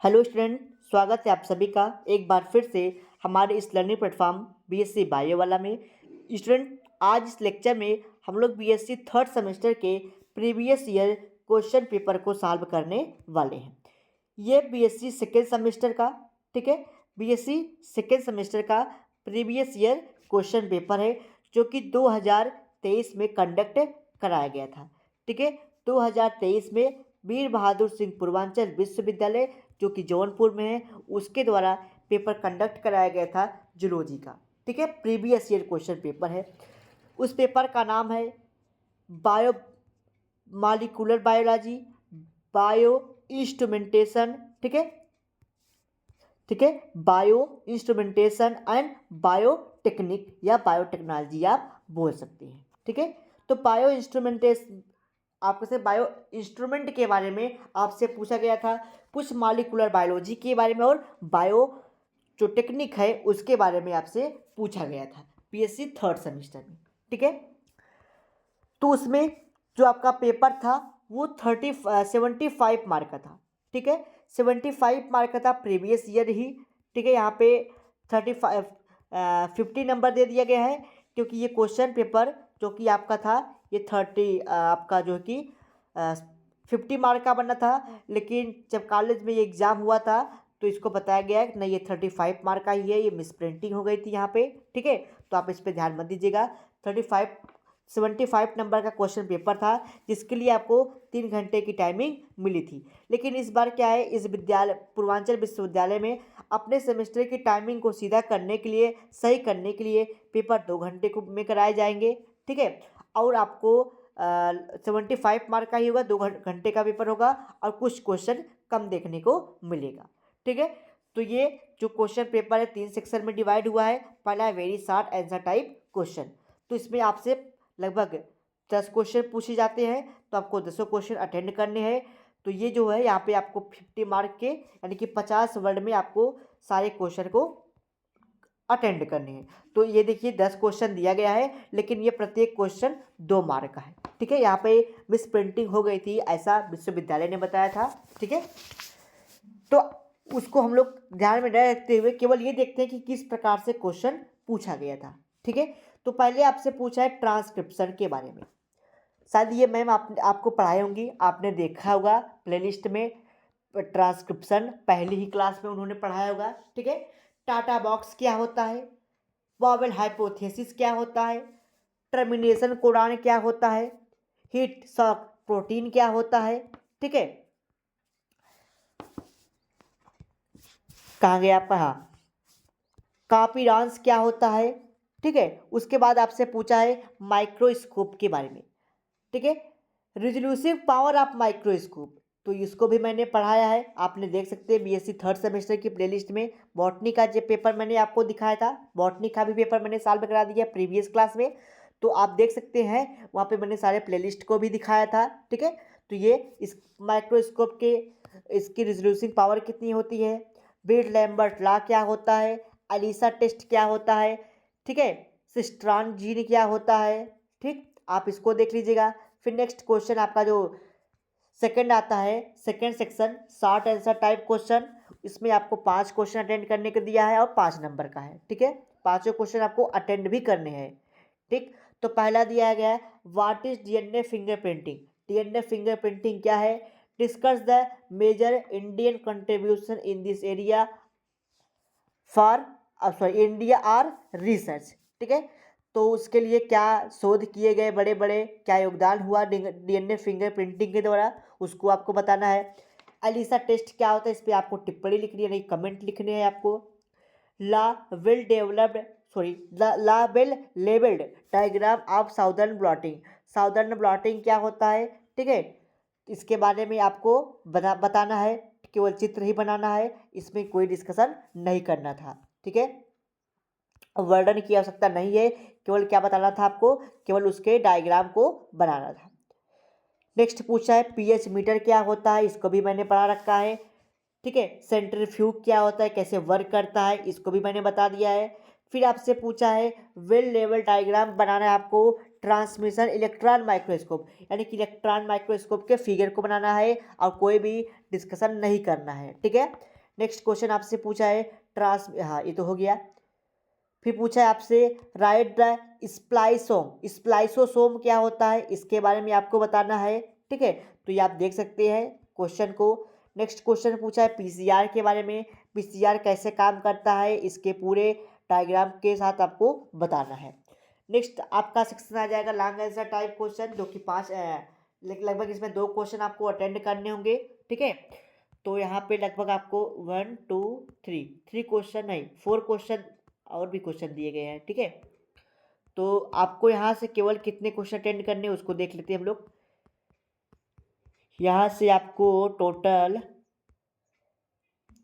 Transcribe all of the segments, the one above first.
Hello student, स्वागत है आप सभी का एक बार फिर से हमारे इस लर्निंग प्लेटफॉर्म बीएससी बायो वाला में। स्टूडेंट, आज इस लेक्चर में हम लोग बीएससी थर्ड सेमेस्टर के प्रीवियस ईयर क्वेश्चन पेपर को सॉल्व करने वाले हैं। ये बीएससी सेकेंड सेमेस्टर का, ठीक है, बीएससी सेकेंड सेमेस्टर का प्रीवियस ईयर क्वेश्चन पेपर है जो कि 2023 में कंडक्ट कराया गया था। ठीक है, 2023 में वीर बहादुर सिंह पूर्वांचल विश्वविद्यालय जो कि जौनपुर में है, उसके द्वारा पेपर कंडक्ट कराया गया था जूलॉजी का। ठीक है, प्रीवियस ईयर क्वेश्चन पेपर है। उस पेपर का नाम है bio molecular biology, bio instrumentation, ठीक है, बायो इंस्ट्रूमेंटेशन एंड बायोटेक्निक या बायोटेक्नोलॉजी आप बोल सकते हैं। ठीक है, तो बायो इंस्ट्रूमेंटेशन आपको से बायो इंस्ट्रूमेंट के बारे में आपसे पूछा गया था, कुछ मॉलिक्यूलर बायोलॉजी के बारे में और बायो जो टेक्निक है उसके बारे में आपसे पूछा गया था पीएससी थर्ड सेमेस्टर में। ठीक है, तो उसमें जो आपका पेपर था वो 75 मार्क का था। ठीक है, 75 मार्क का था प्रीवियस ईयर ही। ठीक है, यहाँ पे 50 नंबर दे दिया गया है क्योंकि ये क्वेश्चन पेपर जो कि आपका था ये 30 आपका जो कि 50 मार्क का बनना था, लेकिन जब कॉलेज में ये एग्ज़ाम हुआ था तो इसको बताया गया है कि नहीं, ये 35 मार्क का ही है, ये मिस प्रिंटिंग हो गई थी यहाँ पे। ठीक है, तो आप इस पर ध्यान मत दीजिएगा। 75 नंबर का क्वेश्चन पेपर था जिसके लिए आपको 3 घंटे की टाइमिंग मिली थी। लेकिन इस बार क्या है, इस विद्यालय पूर्वांचल विश्वविद्यालय में अपने सेमेस्टर की टाइमिंग को सीधा करने के लिए, सही करने के लिए पेपर 2 घंटे को में कराए जाएंगे। ठीक है, और आपको 75 मार्क का ही होगा, 2 घंटे का पेपर होगा और कुछ क्वेश्चन कम देखने को मिलेगा। ठीक है, तो ये जो क्वेश्चन पेपर है 3 सेक्शन में डिवाइड हुआ है। पहला है very short answer type question, तो इसमें आपसे लगभग 10 क्वेश्चन पूछे जाते हैं, तो आपको 10 क्वेश्चन अटेंड करने हैं। तो ये जो है यहाँ पे आपको 50 मार्क के यानी कि 50 वर्ड में आपको सारे क्वेश्चन को अटेंड करने हैं। तो ये देखिए 10 क्वेश्चन दिया गया है, लेकिन ये प्रत्येक क्वेश्चन 2 मार्क का है। ठीक है, यहाँ पे मिस प्रिंटिंग हो गई थी ऐसा विश्वविद्यालय ने बताया था। ठीक है, तो उसको हम लोग ध्यान में न रखते हुए केवल ये देखते हैं कि किस प्रकार से क्वेश्चन पूछा गया था। ठीक है, तो पहले आपसे पूछा है ट्रांसक्रिप्शन के बारे में। शायद ये मैम आपको पढ़ाई होंगी, आपने देखा होगा प्लेलिस्ट में, ट्रांसक्रिप्शन पहली ही क्लास में उन्होंने पढ़ाया होगा। ठीक है, टाटा बॉक्स क्या होता है, वॉवेल हाइपोथेसिस क्या होता है, टर्मिनेशन कोडान क्या होता है, हीट शॉक प्रोटीन क्या होता है। ठीक है, कहाँ गया आपका, हाँ, कापीरांस क्या होता है। ठीक है, उसके बाद आपसे पूछा है माइक्रोस्कोप के बारे में। ठीक है, रिजोल्यूसिव पावर ऑफ माइक्रोस्कोप, तो इसको भी मैंने पढ़ाया है, आपने देख सकते हैं बीएससी थर्ड सेमेस्टर की प्लेलिस्ट में। बॉटनी का जो पेपर मैंने आपको दिखाया था, बॉटनी का भी पेपर मैंने सॉल्व करा दिया प्रीवियस क्लास में, तो आप देख सकते हैं वहाँ पे मैंने सारे प्लेलिस्ट को भी दिखाया था। ठीक है, तो ये इस माइक्रोस्कोप के इसकी रिजोल्यूसिव पावर कितनी होती है, बीट लैम्बर्ट लॉ क्या होता है, अलीसा टेस्ट क्या होता है। ठीक है, सिस्ट्रॉन जीन क्या होता है। ठीक, आप इसको देख लीजिएगा। फिर नेक्स्ट क्वेश्चन आपका जो सेकंड आता है, second section short answer type question, इसमें आपको 5 क्वेश्चन अटेंड करने को दिया है और 5 नंबर का है। ठीक है, पांचों क्वेश्चन आपको अटेंड भी करने हैं। ठीक, तो पहला दिया गया है what is DNA fingerprinting. DNA fingerprinting क्या है, discuss the major Indian contribution in this area for India are research. ठीक है, तो उसके लिए क्या शोध किए गए, बड़े बड़े क्या योगदान हुआ डीएनए फिंगरप्रिंटिंग के द्वारा, उसको आपको बताना है। एलिसा टेस्ट क्या होता है, इस पर आपको टिप्पणी लिखनी है, नहीं कमेंट लिखने हैं आपको। ला वेल डेवलप्ड सॉरी ला well labelled diagram of southern blotting, southern blotting क्या होता है। ठीक है, इसके बारे में आपको बताना है, केवल चित्र ही बनाना है, इसमें कोई डिस्कशन नहीं करना था। ठीक है, वर्णन की आवश्यकता नहीं है, केवल क्या बताना था आपको, केवल उसके डायग्राम को बनाना था। नेक्स्ट पूछा है पीएच मीटर क्या होता है, इसको भी मैंने पढ़ा रखा है। ठीक है, सेंट्रीफ्यूग क्या होता है, कैसे वर्क करता है, इसको भी मैंने बता दिया है। फिर आपसे पूछा है वेल लेवल डायग्राम बनाना है आपको ट्रांसमिशन इलेक्ट्रॉन माइक्रोस्कोप, यानी कि इलेक्ट्रॉन माइक्रोस्कोप के फिगर को बनाना है और कोई भी डिस्कशन नहीं करना है, ठीक है। नेक्स्ट क्वेश्चन आपसे पूछा है हाँ ये तो हो गया। फिर पूछा है आपसे राइट द स्प्लाइसोम, स्प्लाइसोसोम क्या होता है इसके बारे में आपको बताना है, ठीक है। तो ये आप देख सकते हैं क्वेश्चन को। नेक्स्ट क्वेश्चन पूछा है पीसीआर के बारे में, पीसीआर कैसे काम करता है इसके पूरे डायग्राम के साथ आपको बताना है। नेक्स्ट आपका सेक्शन आ जाएगा लॉन्ग आंसर टाइप क्वेश्चन, जो कि 5 लगभग इसमें 2 क्वेश्चन आपको अटेंड करने होंगे, ठीक है। तो यहाँ पे लगभग आपको 1 2 3 क्वेश्चन नहीं 4 क्वेश्चन और भी क्वेश्चन दिए गए हैं, ठीक है। तो आपको यहाँ से केवल कितने क्वेश्चन अटेंड करने हैं उसको देख लेते हैं हम लोग। यहाँ से आपको टोटल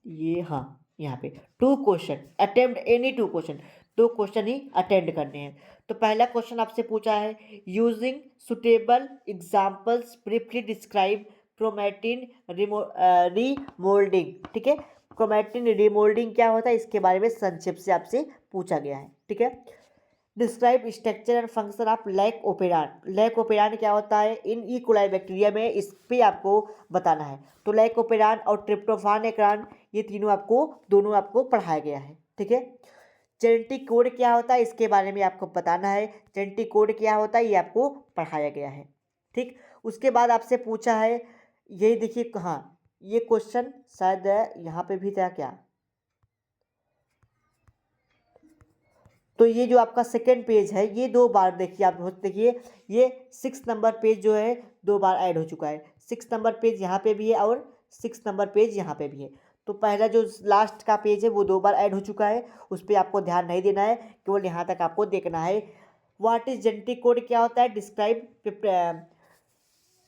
ये हाँ यहाँ पे 2 question attempt any 2 question, 2 question ही अटेंड करने हैं। तो पहला क्वेश्चन आपसे पूछा है using suitable examples briefly describe chromatin remodelling, ठीक है। क्रोमैटिन रीमोल्डिंग क्या होता है इसके बारे में संक्षेप से आपसे पूछा गया है, ठीक है। Describe structure and function of lac operon, lac operon क्या होता है इन ई कोलाई बैक्टीरिया में, इस पे आपको बताना है। तो लैक ओपेरान और ट्रिप्टोफान एक्रान ये तीनों आपको दोनों आपको पढ़ाया गया है, ठीक है। जेनेटिक कोड क्या होता है इसके बारे में आपको बताना है, जेनेटिक कोड क्या होता है ये आपको पढ़ाया गया है, ठीक। उसके बाद आपसे पूछा है यही देखिए कहाँ ये क्वेश्चन शायद यहाँ पे भी था क्या, तो ये जो आपका सेकेंड पेज है ये 2 बार देखिए आप देखिए ये 6 नंबर पेज जो है 2 बार ऐड हो चुका है, 6 नंबर पेज यहाँ पे भी है और 6 नंबर पेज यहाँ पे भी है। तो पहला जो लास्ट का पेज है वो 2 बार ऐड हो चुका है, उस पर आपको ध्यान नहीं देना है, केवल यहाँ तक आपको देखना है। व्हाट इज जेनेटिक कोड क्या होता है, describe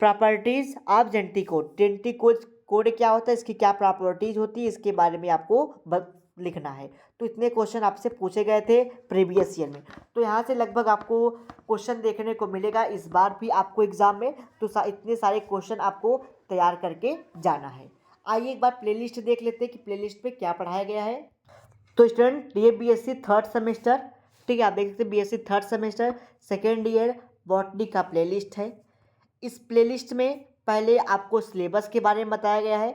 properties of genetic code, genetic code क्या होता है इसकी क्या प्रॉपर्टीज होती है इसके बारे में आपको लिखना है। तो इतने क्वेश्चन आपसे पूछे गए थे प्रीवियस ईयर में, तो यहाँ से लगभग आपको क्वेश्चन देखने को मिलेगा इस बार भी आपको एग्जाम में। तो इतने सारे क्वेश्चन आपको तैयार करके जाना है। आइए एक बार प्लेलिस्ट देख लेते हैं कि प्लेलिस्ट में क्या पढ़ाया गया है। तो स्टूडेंट ये बीएससी थर्ड सेमेस्टर, ठीक है, आप देख सकते हैं BSc third semester second year botany का प्लेलिस्ट है। इस प्लेलिस्ट में पहले आपको सिलेबस के बारे में बताया गया है,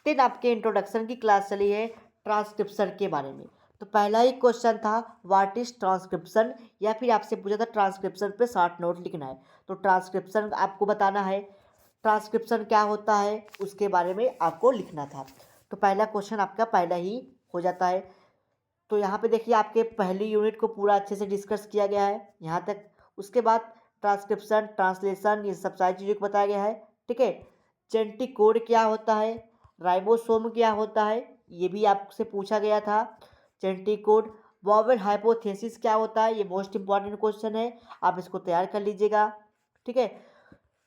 फिर आपके इंट्रोडक्शन की क्लास चली है ट्रांसक्रिप्शन के बारे में। तो पहला ही क्वेश्चन था व्हाट इज ट्रांसक्रिप्शन, या फिर आपसे पूछा था ट्रांसक्रिप्शन पे शॉर्ट नोट लिखना है, तो ट्रांसक्रिप्शन आपको बताना है, ट्रांसक्रिप्शन क्या होता है उसके बारे में आपको लिखना था। तो पहला क्वेश्चन आपका पहला ही हो जाता है। तो यहाँ पे देखिए आपके पहली यूनिट को पूरा अच्छे से डिस्कस किया गया है यहाँ तक। उसके बाद ट्रांसक्रिप्शन ट्रांसलेशन ये सब सारी चीज़ों को बताया गया है, ठीक है। जेनेटिक कोड क्या होता है, राइबोसोम क्या होता है ये भी आपसे पूछा गया था। जेनेटिक कोड वॉवेल हाइपोथेसिस क्या होता है, ये मोस्ट इंपॉर्टेंट क्वेश्चन है, आप इसको तैयार कर लीजिएगा, ठीक है।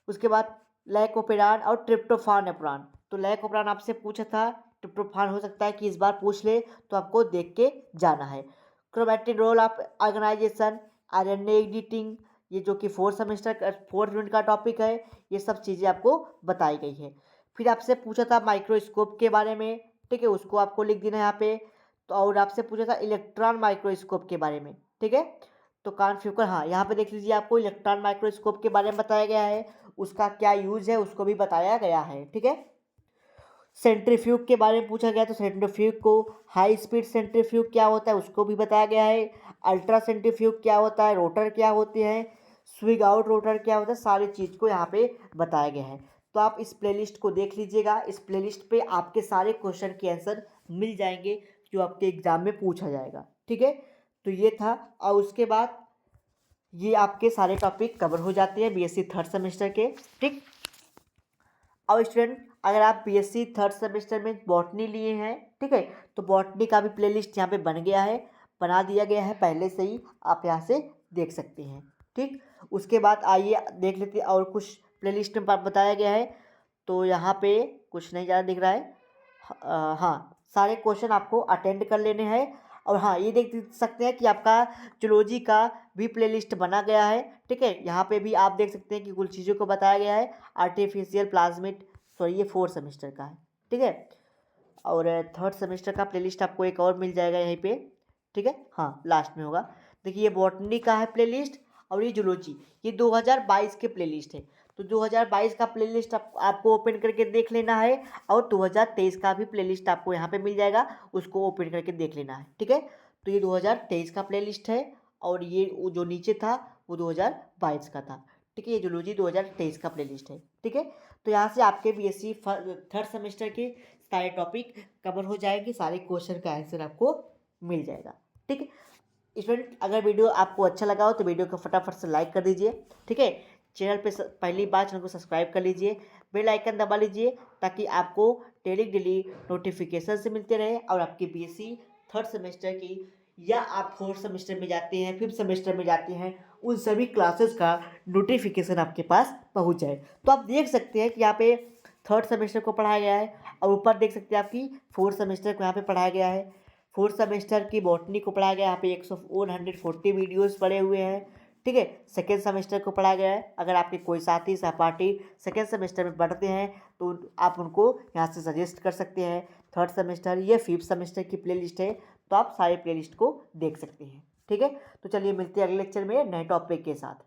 उसके बाद लाइकोपेरान और ट्रिप्टोफान एप्रान, तो लाइकोपेरान आपसे पूछा था, ट्रिप्टोफान हो सकता है कि इस बार पूछ ले, तो आपको देख के जाना है। Chromatin role of organization, RNA editing, ये जो कि फोर्थ यूनिट का टॉपिक है, ये सब चीज़ें आपको बताई गई है। फिर आपसे पूछा था माइक्रोस्कोप के बारे में, ठीक है, उसको आपको लिख देना है यहाँ पे। तो और आपसे पूछा था इलेक्ट्रॉन माइक्रोस्कोप के बारे में, ठीक है। तो कॉन्फ़िगर हाँ यहाँ पे देख लीजिए आपको इलेक्ट्रॉन माइक्रोस्कोप के बारे में बताया गया है, उसका क्या यूज़ है उसको भी बताया गया है, ठीक है। सेंट्रीफ्यूग के बारे में पूछा गया, तो सेंट्रीफ्यूग को हाई स्पीड सेंट्रीफ्यूग क्या होता है उसको भी बताया गया है। अल्ट्रा सेंट्रीफ्यूग क्या होता है, रोटर क्या होते हैं, स्विग आउट रोटर क्या होता है, सारी चीज़ को यहाँ पे बताया गया है। तो आप इस प्लेलिस्ट को देख लीजिएगा, इस प्लेलिस्ट पे आपके सारे क्वेश्चन के आंसर मिल जाएंगे जो आपके एग्जाम में पूछा जाएगा, ठीक है। तो ये था, और उसके बाद ये आपके सारे टॉपिक कवर हो जाते हैं बीएससी थर्ड सेमेस्टर के, ठीक। और स्टूडेंट अगर आप बीएससी थर्ड सेमेस्टर में बॉटनी लिए हैं, ठीक है, तो बॉटनी का भी प्लेलिस्ट यहाँ पे बन गया है, बना दिया गया है पहले से ही, आप यहाँ से देख सकते हैं, ठीक। उसके बाद आइए देख लेते हैं और कुछ प्लेलिस्ट में बताया गया है। तो यहाँ पे कुछ नहीं ज़्यादा दिख रहा है, हाँ सारे क्वेश्चन आपको अटेंड कर लेने हैं। और हाँ ये देख सकते हैं कि आपका जूलॉजी का भी प्लेलिस्ट बना गया है, ठीक है। यहाँ पे भी आप देख सकते हैं कि कुछ चीज़ों को बताया गया है। आर्टिफिशियल प्लाज्मिड, सॉरी ये फोर्थ सेमेस्टर का है, ठीक है। और थर्ड सेमेस्टर का प्लेलिस्ट आपको एक और मिल जाएगा यहीं पे, ठीक है, हाँ लास्ट में होगा। देखिए ये बॉटनी का है प्लेलिस्ट, और ये जूलॉजी, ये 2022 के प्लेलिस्ट है। तो 2022 का प्लेलिस्ट आपको ओपन करके देख लेना है, और 2023 का भी प्लेलिस्ट आपको यहाँ पे मिल जाएगा, उसको ओपन करके देख लेना है। ठीक है, तो ये 2023 का प्लेलिस्ट है, और ये जो नीचे था वो 2022 का था। ठीक है, ये जूलॉजी 2023 का प्लेलिस्ट है। ठीक है, तो यहाँ से आपके बीएससी थर्ड सेमेस्टर के सारे टॉपिक कवर हो जाएंगे, सारे क्वेश्चन का आंसर आपको मिल जाएगा। ठीक है स्टूडेंट, अगर वीडियो आपको अच्छा लगा हो तो वीडियो को फटाफट से लाइक कर दीजिए। ठीक है, चैनल पे पहली बार चैनल को सब्सक्राइब कर लीजिए, बेल आइकन दबा लीजिए, ताकि आपको डेली नोटिफिकेशन से मिलते रहे, और आपकी बीएससी थर्ड सेमेस्टर की, या आप फोर्थ सेमेस्टर में जाते हैं, फिफ्थ सेमेस्टर में जाते हैं, उन सभी क्लासेस का नोटिफिकेशन आपके पास पहुंच जाए। तो आप देख सकते हैं कि यहाँ पे थर्ड सेमेस्टर को पढ़ाया गया है, और ऊपर देख सकते हैं आपकी फोर्थ सेमेस्टर को यहाँ पे पढ़ाया गया है। फोर्थ सेमेस्टर की बॉटनी को पढ़ाया गया है, यहाँ पे 140 वीडियोस पड़े हुए हैं। ठीक है, सेकेंड सेमेस्टर को पढ़ाया गया है। अगर आपके कोई साथी सहपाठी सेकेंड सेमेस्टर में पढ़ते हैं तो आप उनको यहाँ से सजेस्ट कर सकते हैं। थर्ड सेमेस्टर या फिफ्थ सेमेस्टर की प्लेलिस्ट है, तो आप सारे प्लेलिस्ट को देख सकते हैं। ठीक है, तो चलिए मिलते हैं अगले लेक्चर में नए टॉपिक के साथ।